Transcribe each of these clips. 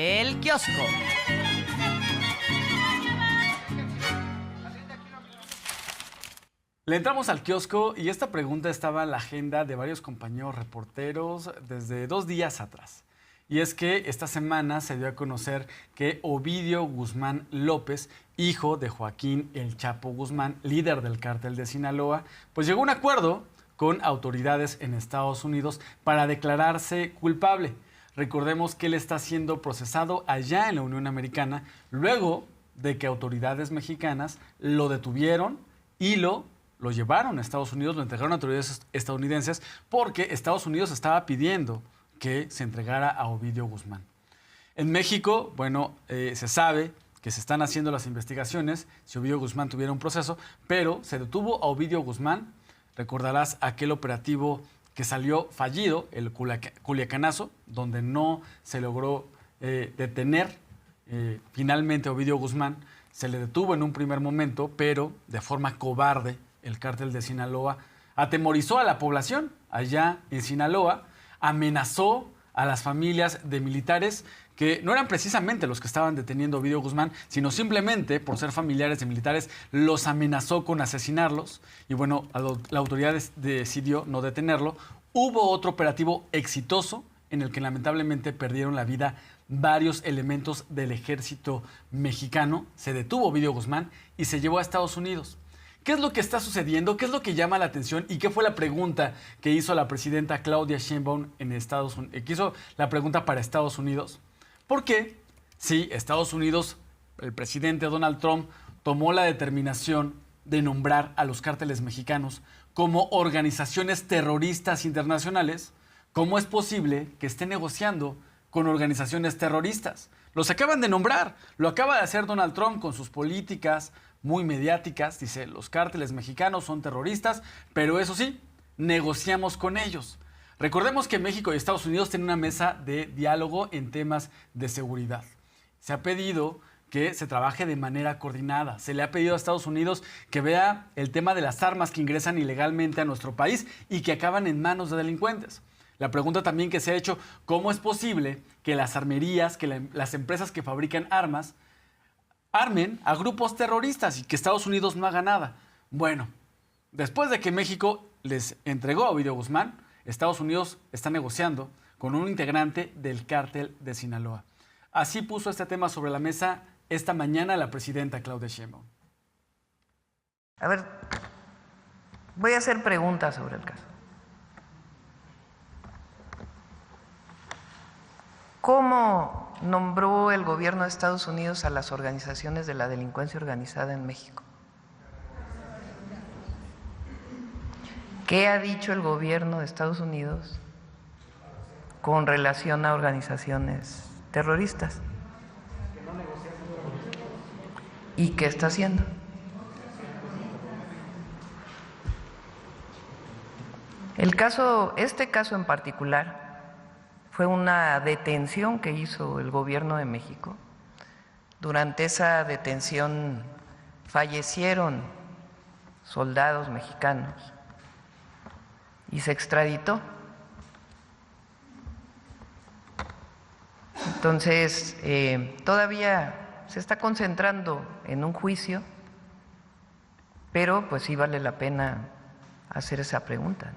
El Kiosco. Le entramos al kiosco y esta pregunta estaba en la agenda de varios compañeros reporteros desde 2 días atrás. Y es que esta semana se dio a conocer que Ovidio Guzmán López, hijo de Joaquín El Chapo Guzmán, líder del cártel de Sinaloa, pues llegó a un acuerdo con autoridades en Estados Unidos para declararse culpable. Recordemos que él está siendo procesado allá en la Unión Americana luego de que autoridades mexicanas lo detuvieron y lo llevaron a Estados Unidos, lo entregaron a autoridades estadounidenses porque Estados Unidos estaba pidiendo que se entregara a Ovidio Guzmán. En México, bueno, se sabe que se están haciendo las investigaciones si Ovidio Guzmán tuviera un proceso, pero se detuvo a Ovidio Guzmán. Recordarás aquel operativo que salió fallido, el Culiacanazo, donde no se logró detener finalmente a Ovidio Guzmán. Se le detuvo en un primer momento, pero de forma cobarde el cártel de Sinaloa atemorizó a la población allá en Sinaloa, amenazó a las familias de militares que no eran precisamente los que estaban deteniendo a Ovidio Guzmán, sino simplemente por ser familiares de militares, los amenazó con asesinarlos. Y bueno, la autoridad decidió no detenerlo. Hubo otro operativo exitoso en el que lamentablemente perdieron la vida varios elementos del ejército mexicano. Se detuvo Ovidio Guzmán y se llevó a Estados Unidos. ¿Qué es lo que está sucediendo? ¿Qué es lo que llama la atención? ¿Y qué fue la pregunta que hizo la presidenta Claudia Sheinbaum en Estados Unidos? Que hizo la pregunta para Estados Unidos. ¿Por qué? Sí, Estados Unidos, el presidente Donald Trump, tomó la determinación de nombrar a los cárteles mexicanos como organizaciones terroristas internacionales. ¿Cómo es posible que esté negociando con organizaciones terroristas? Los acaban de nombrar. Lo acaba de hacer Donald Trump con sus políticas muy mediáticas. Dice, los cárteles mexicanos son terroristas, pero eso sí, negociamos con ellos. Recordemos que México y Estados Unidos tienen una mesa de diálogo en temas de seguridad. Se ha pedido que se trabaje de manera coordinada. Se le ha pedido a Estados Unidos que vea el tema de las armas que ingresan ilegalmente a nuestro país y que acaban en manos de delincuentes. La pregunta también que se ha hecho, ¿cómo es posible que las armerías, que las empresas que fabrican armas, armen a grupos terroristas y que Estados Unidos no haga nada? Bueno, después de que México les entregó a Ovidio Guzmán, Estados Unidos está negociando con un integrante del cártel de Sinaloa. Así puso este tema sobre la mesa esta mañana la presidenta Claudia Sheinbaum. A ver, voy a hacer preguntas sobre el caso. ¿Cómo nombró el gobierno de Estados Unidos a las organizaciones de la delincuencia organizada en México? ¿Qué ha dicho el gobierno de Estados Unidos con relación a organizaciones terroristas? ¿Y qué está haciendo? Este caso en particular fue una detención que hizo el gobierno de México. Durante esa detención fallecieron soldados mexicanos y se extraditó. Entonces, todavía se está concentrando en un juicio, pero pues sí vale la pena hacer esa pregunta.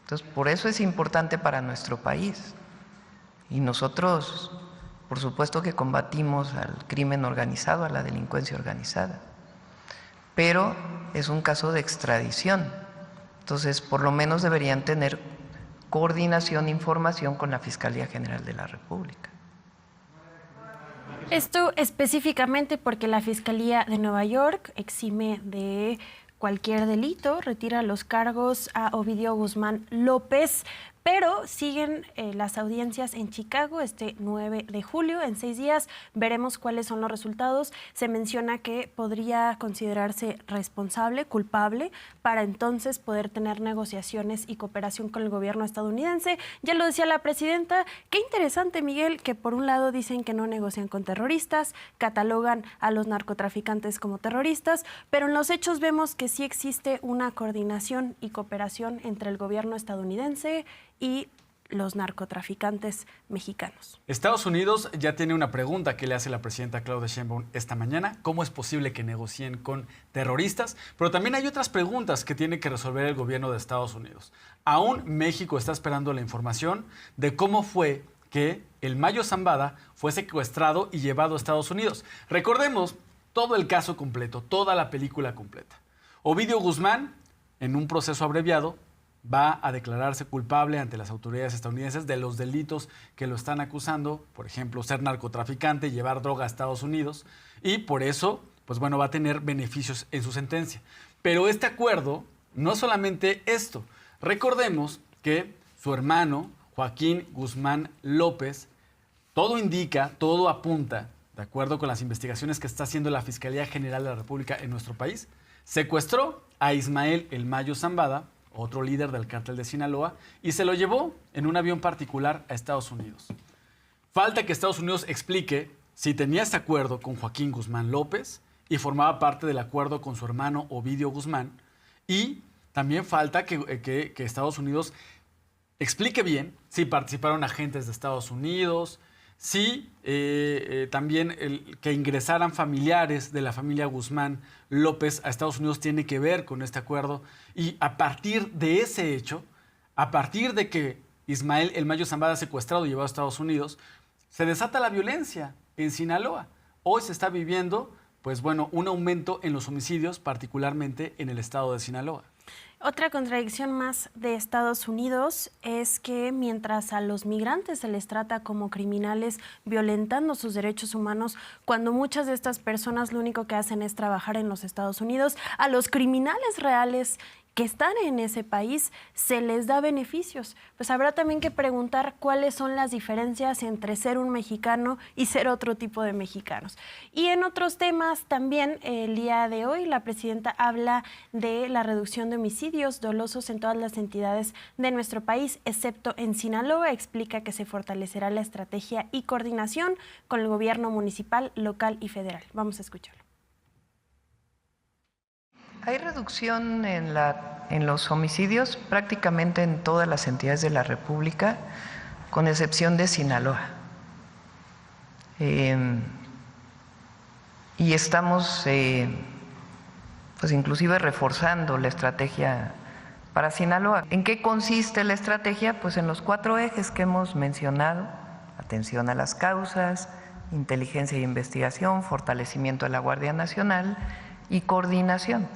Entonces, por eso es importante para nuestro país. Y nosotros, por supuesto que combatimos al crimen organizado, a la delincuencia organizada, pero es un caso de extradición. Entonces, por lo menos deberían tener coordinación e información con la Fiscalía General de la República. Esto específicamente porque la Fiscalía de Nueva York exime de cualquier delito, retira los cargos a Ovidio Guzmán López, pero siguen las audiencias en Chicago este 9 de julio. En 6 días veremos cuáles son los resultados. Se menciona que podría considerarse responsable, culpable, para entonces poder tener negociaciones y cooperación con el gobierno estadounidense. Ya lo decía la presidenta. Qué interesante, Miguel, que por un lado dicen que no negocian con terroristas, catalogan a los narcotraficantes como terroristas, pero en los hechos vemos que sí existe una coordinación y cooperación entre el gobierno estadounidense y los narcotraficantes mexicanos. Estados Unidos ya tiene una pregunta que le hace la presidenta Claudia Sheinbaum esta mañana. ¿Cómo es posible que negocien con terroristas? Pero también hay otras preguntas que tiene que resolver el gobierno de Estados Unidos. Aún México está esperando la información de cómo fue que el Mayo Zambada fue secuestrado y llevado a Estados Unidos. Recordemos todo el caso completo, toda la película completa. Ovidio Guzmán, en un proceso abreviado, va a declararse culpable ante las autoridades estadounidenses de los delitos que lo están acusando, por ejemplo, ser narcotraficante y llevar droga a Estados Unidos, y por eso, pues bueno, va a tener beneficios en su sentencia. Pero este acuerdo no es solamente esto. Recordemos que su hermano, Joaquín Guzmán López, todo indica, todo apunta, de acuerdo con las investigaciones que está haciendo la Fiscalía General de la República en nuestro país, secuestró a Ismael El Mayo Zambada, otro líder del cártel de Sinaloa, y se lo llevó en un avión particular a Estados Unidos. Falta que Estados Unidos explique si tenía este acuerdo con Joaquín Guzmán López y formaba parte del acuerdo con su hermano Ovidio Guzmán, y también falta que Estados Unidos explique bien si participaron agentes de Estados Unidos, si también que ingresaran familiares de la familia Guzmán López a Estados Unidos tiene que ver con este acuerdo. Y a partir de ese hecho, a partir de que Ismael El Mayo Zambada secuestrado y llevado a Estados Unidos, se desata la violencia en Sinaloa. Hoy se está viviendo, pues bueno, un aumento en los homicidios, particularmente en el estado de Sinaloa. Otra contradicción más de Estados Unidos es que mientras a los migrantes se les trata como criminales violentando sus derechos humanos, cuando muchas de estas personas lo único que hacen es trabajar en los Estados Unidos, a los criminales reales que están en ese país se les da beneficios. Pues habrá también que preguntar cuáles son las diferencias entre ser un mexicano y ser otro tipo de mexicanos. Y en otros temas también el día de hoy la presidenta habla de la reducción de homicidios dolosos en todas las entidades de nuestro país, excepto en Sinaloa. Explica que se fortalecerá la estrategia y coordinación con el gobierno municipal, local y federal. Vamos a escucharlo. Hay reducción en los homicidios prácticamente en todas las entidades de la República, con excepción de Sinaloa. Y estamos, pues inclusive reforzando la estrategia para Sinaloa. ¿En qué consiste la estrategia? Pues en los 4 ejes que hemos mencionado: atención a las causas, inteligencia e investigación, fortalecimiento de la Guardia Nacional y coordinación.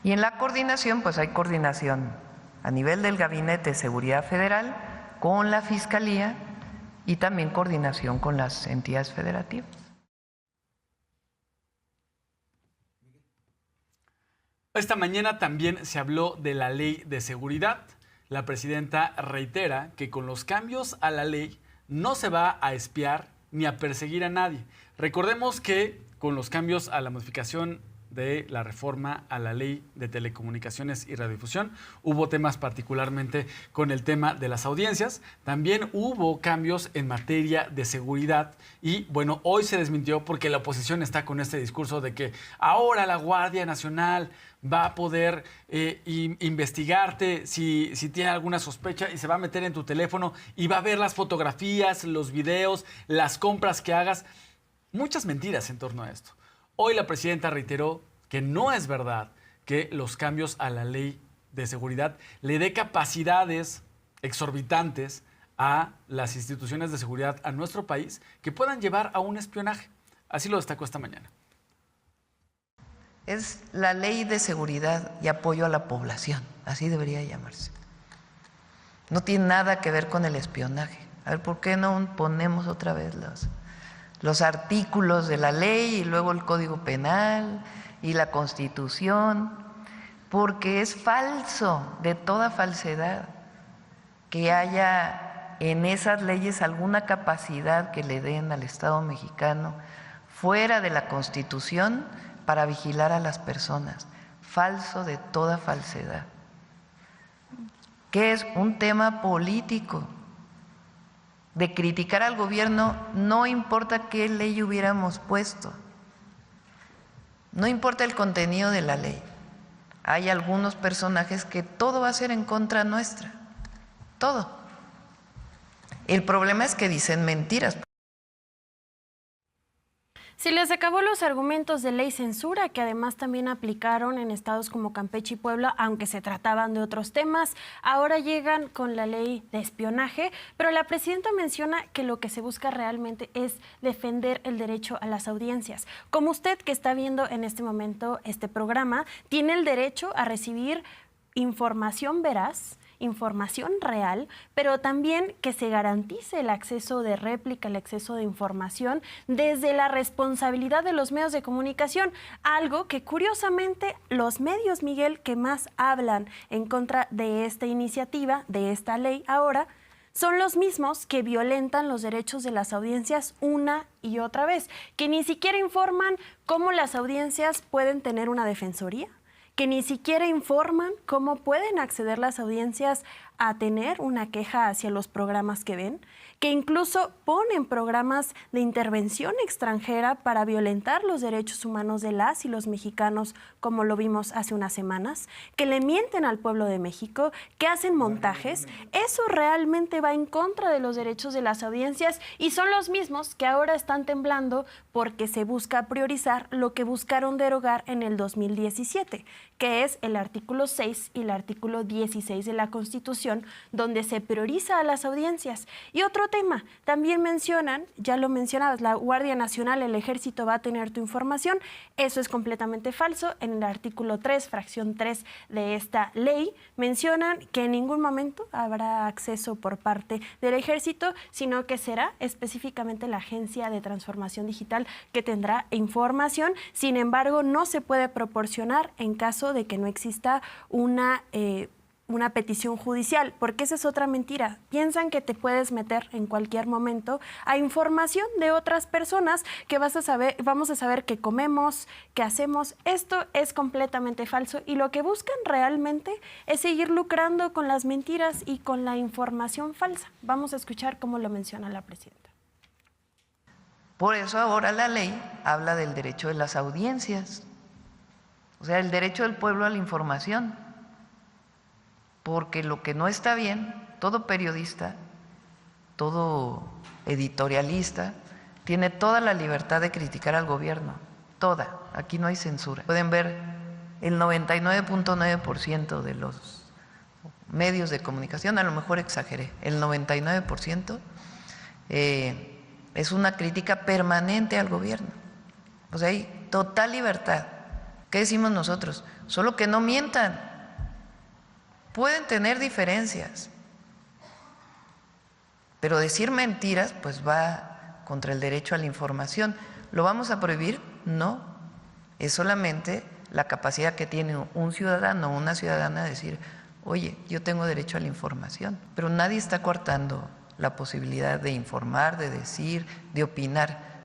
Y en la coordinación, pues hay coordinación a nivel del Gabinete de Seguridad Federal con la Fiscalía y también coordinación con las entidades federativas. Esta mañana también se habló de la ley de seguridad. La presidenta reitera que con los cambios a la ley no se va a espiar ni a perseguir a nadie. Recordemos que con los cambios a la modificación de la reforma a la ley de telecomunicaciones y radiodifusión, hubo temas particularmente con el tema de las audiencias, también hubo cambios en materia de seguridad y bueno, hoy se desmintió porque la oposición está con este discurso de que ahora la Guardia Nacional va a poder investigarte si tiene alguna sospecha y se va a meter en tu teléfono y va a ver las fotografías, los videos, las compras que hagas. Muchas mentiras en torno a esto. Hoy la presidenta reiteró que no es verdad que los cambios a la ley de seguridad le dé capacidades exorbitantes a las instituciones de seguridad a nuestro país que puedan llevar a un espionaje. Así lo destacó esta mañana. Es la ley de seguridad y apoyo a la población, así debería llamarse. No tiene nada que ver con el espionaje. A ver, ¿por qué no ponemos otra vez los artículos de la ley y luego el Código Penal y la Constitución? Porque es falso, de toda falsedad, que haya en esas leyes alguna capacidad que le den al Estado mexicano fuera de la Constitución para vigilar a las personas. Falso de toda falsedad. Que es un tema político. De criticar al gobierno, no importa qué ley hubiéramos puesto, no importa el contenido de la ley. Hay algunos personajes que todo va a ser en contra nuestra, todo. El problema es que dicen mentiras. Se les acabó los argumentos de ley censura, que además también aplicaron en estados como Campeche y Puebla, aunque se trataban de otros temas. Ahora llegan con la ley de espionaje, pero la presidenta menciona que lo que se busca realmente es defender el derecho a las audiencias. Como usted que está viendo en este momento este programa, tiene el derecho a recibir información veraz, información real, pero también que se garantice el acceso de réplica, el acceso de información desde la responsabilidad de los medios de comunicación, algo que curiosamente los medios, Miguel, que más hablan en contra de esta iniciativa, de esta ley ahora, son los mismos que violentan los derechos de las audiencias una y otra vez, que ni siquiera informan cómo las audiencias pueden tener una defensoría, que ni siquiera informan cómo pueden acceder las audiencias a tener una queja hacia los programas que ven, que incluso ponen programas de intervención extranjera para violentar los derechos humanos de las y los mexicanos, como lo vimos hace unas semanas, que le mienten al pueblo de México, que hacen montajes. Eso realmente va en contra de los derechos de las audiencias y son los mismos que ahora están temblando porque se busca priorizar lo que buscaron derogar en el 2017, que es el artículo 6 y el artículo 16 de la Constitución, donde se prioriza a las audiencias. Y otro tema, también mencionan, ya lo mencionabas, la Guardia Nacional, el Ejército va a tener tu información. Eso es completamente falso. En el artículo 3, fracción 3 de esta ley, mencionan que en ningún momento habrá acceso por parte del Ejército, sino que será específicamente la Agencia de Transformación Digital que tendrá información. Sin embargo, no se puede proporcionar en caso de que no exista una petición judicial, porque esa es otra mentira. Piensan que te puedes meter en cualquier momento a información de otras personas que vamos a saber qué comemos, qué hacemos. Esto es completamente falso y lo que buscan realmente es seguir lucrando con las mentiras y con la información falsa. Vamos a escuchar cómo lo menciona la presidenta. Por eso ahora la ley habla del derecho de las audiencias, o sea, el derecho del pueblo a la información. Porque lo que no está bien, todo periodista, todo editorialista, tiene toda la libertad de criticar al gobierno, toda, aquí no hay censura. Pueden ver el 99.9% de los medios de comunicación, a lo mejor exageré, el 99% es una crítica permanente al gobierno. O sea, hay total libertad. ¿Qué decimos nosotros? Solo que no mientan. Pueden tener diferencias, pero decir mentiras pues va contra el derecho a la información. ¿Lo vamos a prohibir? No, es solamente la capacidad que tiene un ciudadano o una ciudadana de decir, oye, yo tengo derecho a la información, pero nadie está coartando la posibilidad de informar, de decir, de opinar.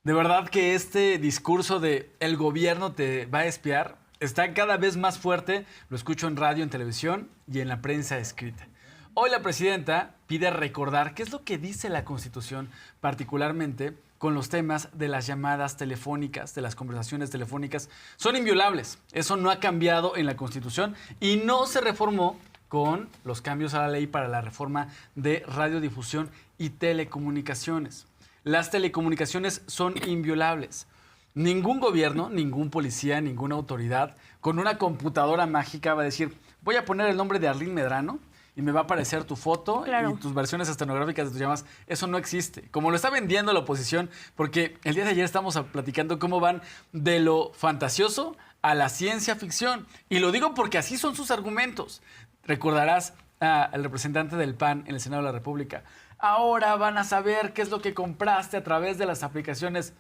De verdad que este discurso de el gobierno te va a espiar está cada vez más fuerte, lo escucho en radio, en televisión y en la prensa escrita. Hoy la presidenta pide recordar qué es lo que dice la Constitución, particularmente con los temas de las llamadas telefónicas, de las conversaciones telefónicas. Son inviolables, eso no ha cambiado en la Constitución y no se reformó con los cambios a la ley para la reforma de radiodifusión y telecomunicaciones. Las telecomunicaciones son inviolables. Ningún gobierno, ningún policía, ninguna autoridad con una computadora mágica va a decir, voy a poner el nombre de Arlín Medrano y me va a aparecer tu foto y tus versiones estenográficas de tus llamadas. Eso no existe. Como lo está vendiendo la oposición, porque el día de ayer estamos platicando cómo van de lo fantasioso a la ciencia ficción. Y lo digo porque así son sus argumentos. Recordarás al representante del PAN en el Senado de la República. Ahora van a saber qué es lo que compraste a través de las aplicaciones.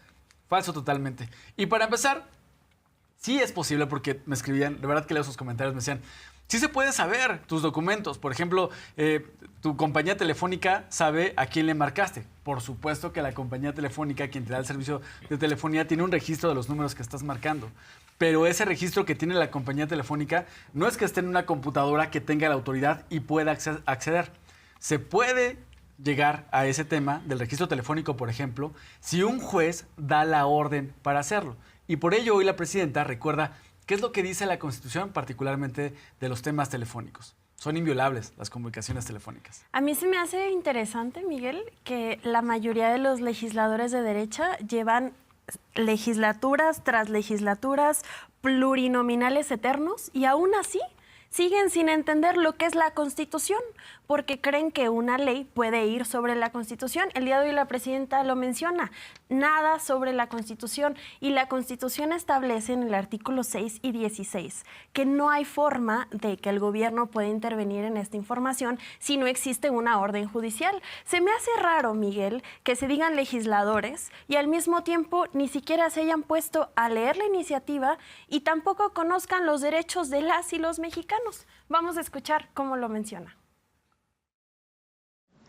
Falso totalmente. Y para empezar, sí es posible, porque me escribían, de verdad que leo sus comentarios, me decían, sí se puede saber tus documentos. Por ejemplo, tu compañía telefónica sabe a quién le marcaste. Por supuesto que la compañía telefónica, quien te da el servicio de telefonía, tiene un registro de los números que estás marcando. Pero ese registro que tiene la compañía telefónica no es que esté en una computadora que tenga la autoridad y pueda acceder. Se puede llegar a ese tema del registro telefónico, por ejemplo, si un juez da la orden para hacerlo. Y por ello hoy la presidenta recuerda qué es lo que dice la Constitución, particularmente de los temas telefónicos. son inviolables las comunicaciones telefónicas. A mí se me hace interesante, Miguel, que la mayoría de los legisladores de derecha llevan legislaturas tras legislaturas, plurinominales eternos, y aún así siguen sin entender lo que es la Constitución, porque creen que una ley puede ir sobre la Constitución. El día de hoy la presidenta lo menciona, nada sobre la Constitución, y la Constitución establece en el artículo 6 y 16 que no hay forma de que el gobierno pueda intervenir en esta información si no existe una orden judicial. Se me hace raro, Miguel, que se digan legisladores y al mismo tiempo ni siquiera se hayan puesto a leer la iniciativa y tampoco conozcan los derechos de las y los mexicanos. Vamos a escuchar cómo lo menciona.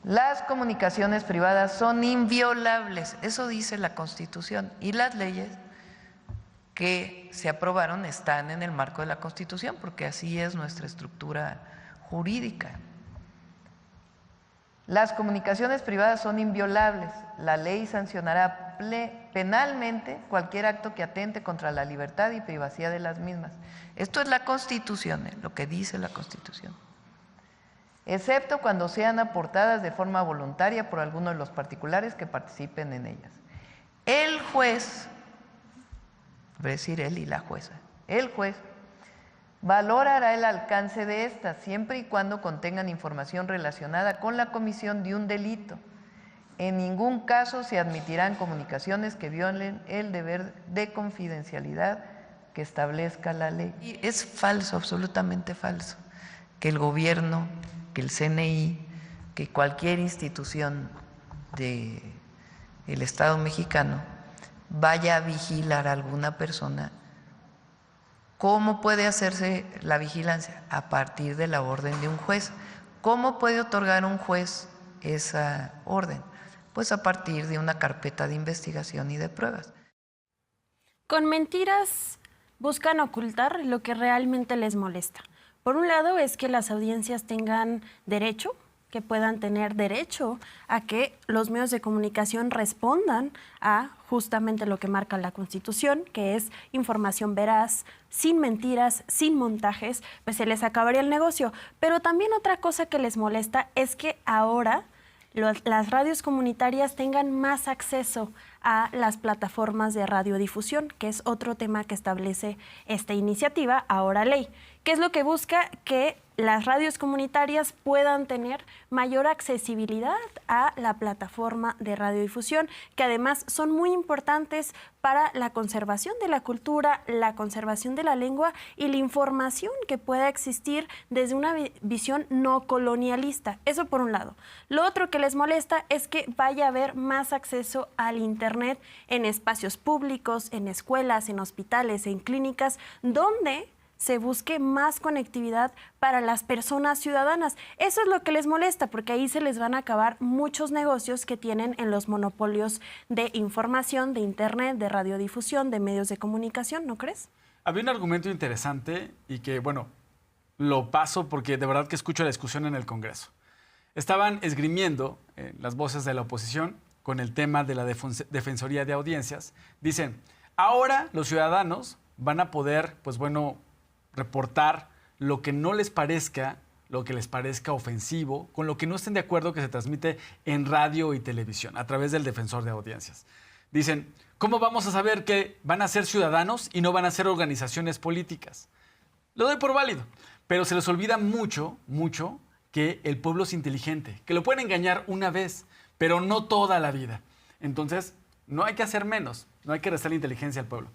Las comunicaciones privadas son inviolables, eso dice la Constitución, y las leyes que se aprobaron están en el marco de la Constitución, porque así es nuestra estructura jurídica. Las comunicaciones privadas son inviolables. La ley sancionará penalmente cualquier acto que atente contra la libertad y privacidad de las mismas. Esto es la Constitución, lo que dice la Constitución. Excepto cuando sean aportadas de forma voluntaria por alguno de los particulares que participen en ellas. El juez, es decir, él y la jueza, el juez valorará el alcance de estas siempre y cuando contengan información relacionada con la comisión de un delito. En ningún caso se admitirán comunicaciones que violen el deber de confidencialidad que establezca la ley. Y es falso, absolutamente falso, que el gobierno, que el CNI, que cualquier institución del Estado mexicano vaya a vigilar a alguna persona. ¿Cómo puede hacerse la vigilancia? A partir de la orden de un juez. ¿Cómo puede otorgar un juez esa orden? Pues a partir de una carpeta de investigación y de pruebas. Con mentiras buscan ocultar lo que realmente les molesta. Por un lado es que las audiencias tengan derecho, que puedan tener derecho a que los medios de comunicación respondan a justamente lo que marca la Constitución, que es información veraz, sin mentiras, sin montajes, pues se les acabaría el negocio. Pero también otra cosa que les molesta es que ahora las radios comunitarias tengan más acceso a las plataformas de radiodifusión, que es otro tema que establece esta iniciativa, ahora ley. ¿Qué es lo que busca? Que las radios comunitarias puedan tener mayor accesibilidad a la plataforma de radiodifusión, que además son muy importantes para la conservación de la cultura, la conservación de la lengua y la información que pueda existir desde una visión no colonialista. Eso por un lado. Lo otro que les molesta es que vaya a haber más acceso al Internet en espacios públicos, en escuelas, en hospitales, en clínicas, donde se busque más conectividad para las personas ciudadanas. Eso es lo que les molesta, porque ahí se les van a acabar muchos negocios que tienen en los monopolios de información, de Internet, de radiodifusión, de medios de comunicación, ¿no crees? Había un argumento interesante y que, bueno, lo paso porque de verdad que escucho la discusión en el Congreso. Estaban esgrimiendo las voces de la oposición con el tema de la Defensoría de Audiencias. Dicen, ahora los ciudadanos van a poder, pues bueno, reportar lo que no les parezca, lo que les parezca ofensivo, con lo que no estén de acuerdo que se transmite en radio y televisión a través del Defensor de Audiencias. Dicen, ¿cómo vamos a saber que van a ser ciudadanos y no van a ser organizaciones políticas? Lo doy por válido, pero se les olvida mucho que el pueblo es inteligente, que lo pueden engañar una vez, pero no toda la vida. Entonces, no hay que hacer menos, no hay que restar la inteligencia al pueblo.